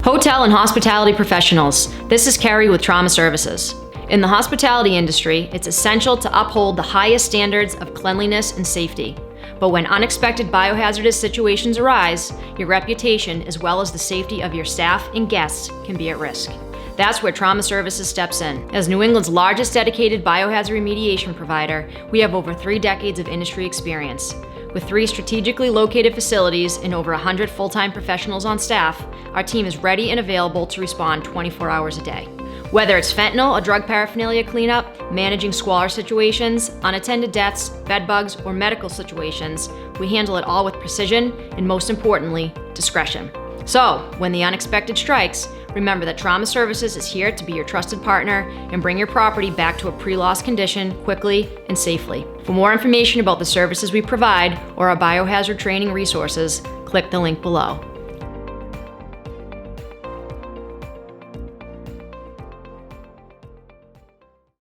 Hotel and hospitality professionals, this is Carrie with Trauma Services. In the hospitality industry, it's essential to uphold the highest standards of cleanliness and safety. But when unexpected biohazardous situations arise, your reputation as well as the safety of your staff and guests can be at risk. That's where Trauma Services steps in. As New England's largest dedicated biohazard remediation provider, we have over 3 decades of industry experience. With 3 strategically located facilities and over 100 full-time professionals on staff, our team is ready and available to respond 24 hours a day. Whether it's fentanyl or drug paraphernalia cleanup, managing squalor situations, unattended deaths, bed bugs, or medical situations, we handle it all with precision and, most importantly, discretion. So, when the unexpected strikes, remember that Trauma Services is here to be your trusted partner and bring your property back to a pre-loss condition quickly and safely. For more information about the services we provide or our biohazard training resources, click the link below.